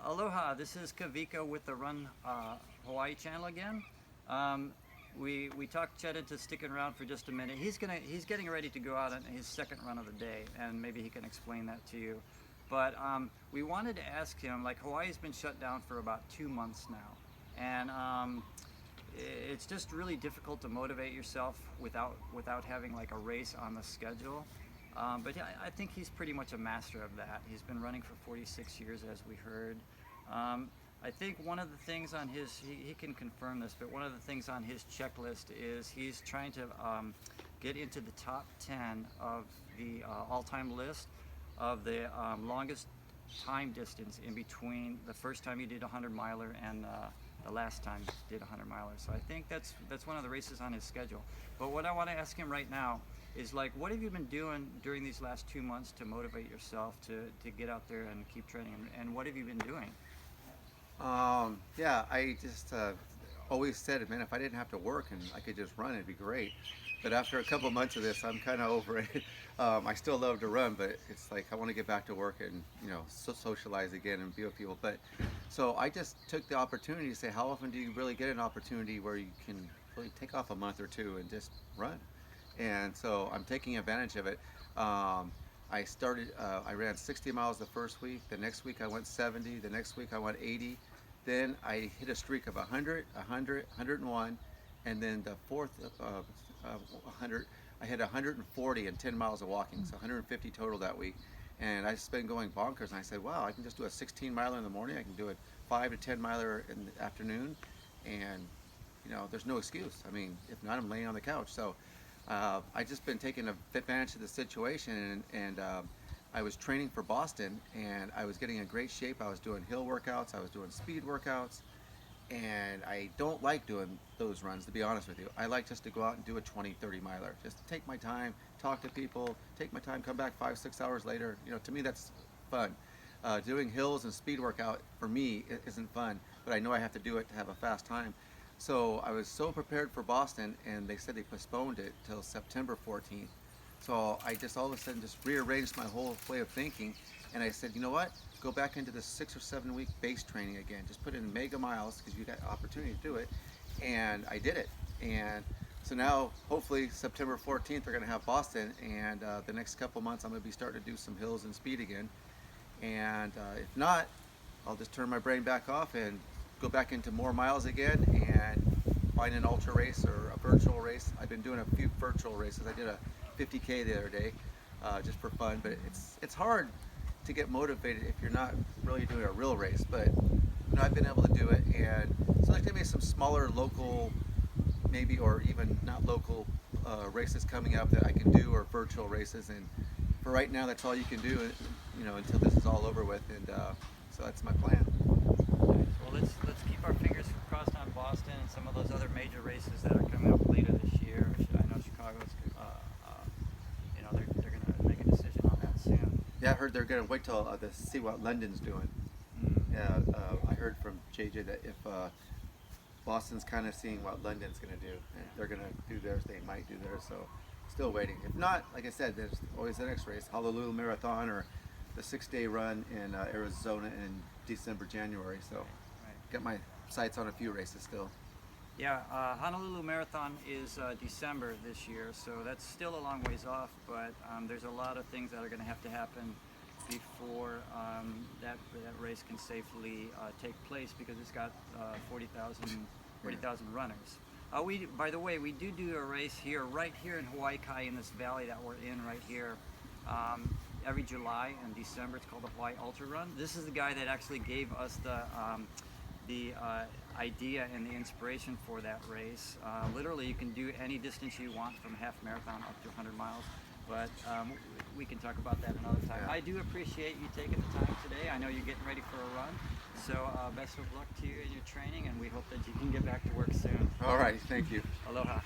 Aloha, this is Kavika with the Run Hawaii channel again. We talked Chet into sticking around for just a minute. He's getting ready to go out on his second run of the day, and maybe he can explain that to you. But we wanted to ask him, like, Hawaii's been shut down for about 2 months now, and it's just really difficult to motivate yourself without having like a race on the schedule. But yeah, I think he's pretty much a master of that. He's been running for 46 years, as we heard. I think one of the things on he can confirm this, but one of the things on his checklist is he's trying to get into the top 10 of the all-time list of the longest time distance in between the first time he did a 100-miler and the last time he did a 100-miler. So I think that's one of the races on his schedule. But what I want to ask him right now is, like, what have you been doing during these last 2 months to motivate yourself to get out there and keep training, and what have you been doing? Yeah, I just always said, man, if I didn't have to work and I could just run, it'd be great. But after a couple months of this, I'm kind of over it. I still love to run, but it's like I want to get back to work and socialize again and be with people. But so I just took the opportunity to say, how often do you really get an opportunity where you can really take off a month or two and just run? And so I'm taking advantage of it. I ran 60 miles the first week. The next week I went 70. The next week I went 80. Then I hit a streak of 100, 100, 101. And then the fourth 100, I hit 140 and 10 miles of walking. So 150 total that week. And I've been going bonkers. And I said, wow, I can just do a 16 miler in the morning. I can do a 5 to 10 miler in the afternoon. And, there's no excuse. I mean, if not, I'm laying on the couch. So I just been taking advantage of the situation, and I was training for Boston, and I was getting in great shape. I was doing hill workouts, I was doing speed workouts, and I don't like doing those runs, to be honest with you. I like just to go out and do a 20-30 miler, just take my time, talk to people, take my time, come back 5-6 hours later. To me that's fun. Doing hills and speed workout for me isn't fun, but I know I have to do it to have a fast time. So I was so prepared for Boston, and they said they postponed it till September 14th. So I just all of a sudden just rearranged my whole way of thinking, and I said, you know what? Go back into the 6 or 7 week base training again. Just put in mega miles because you got opportunity to do it, and I did it. And so now, hopefully, September 14th we're going to have Boston, and the next couple months I'm going to be starting to do some hills and speed again. And if not, I'll just turn my brain back off and go back into more miles again and find an ultra race or a virtual race. I've been doing a few virtual races. I did a 50K the other day just for fun, but it's hard to get motivated if you're not really doing a real race. But I've been able to do it, and so there's gonna be some smaller local, maybe, or even not local races coming up that I can do, or virtual races. And for right now, that's all you can do, until this is all over with. And so that's my plan. Well, let's keep our fingers crossed on Boston and some of those other major races that are coming up later this year. I know Chicago's, they're going to make a decision on that soon. Yeah, I heard they're going to wait till to see what London's doing. Yeah, I heard from JJ that if Boston's kind of seeing what London's going to do, and they're going to do theirs, they might do theirs. So still waiting. If not, like I said, there's always the next race, Honolulu Marathon, or the 6-day run in Arizona in December, January. So got my sights on a few races still. Yeah, Honolulu Marathon is December this year, so that's still a long ways off, but there's a lot of things that are going to happen before that race can safely take place, because it's got 40,000 runners. By the way, we do a race here, right here in Hawaii Kai, in this valley that we're in right here, every July and December. It's called the Hawaii Ultra Run. This is the guy that actually gave us the idea and the inspiration for that race. Literally, you can do any distance you want, from half marathon up to 100 miles. But we can talk about that another time. Yeah. I do appreciate you taking the time today. I know you're getting ready for a run. So best of luck to you in your training, and we hope that you can get back to work soon. All right, thank you. Aloha.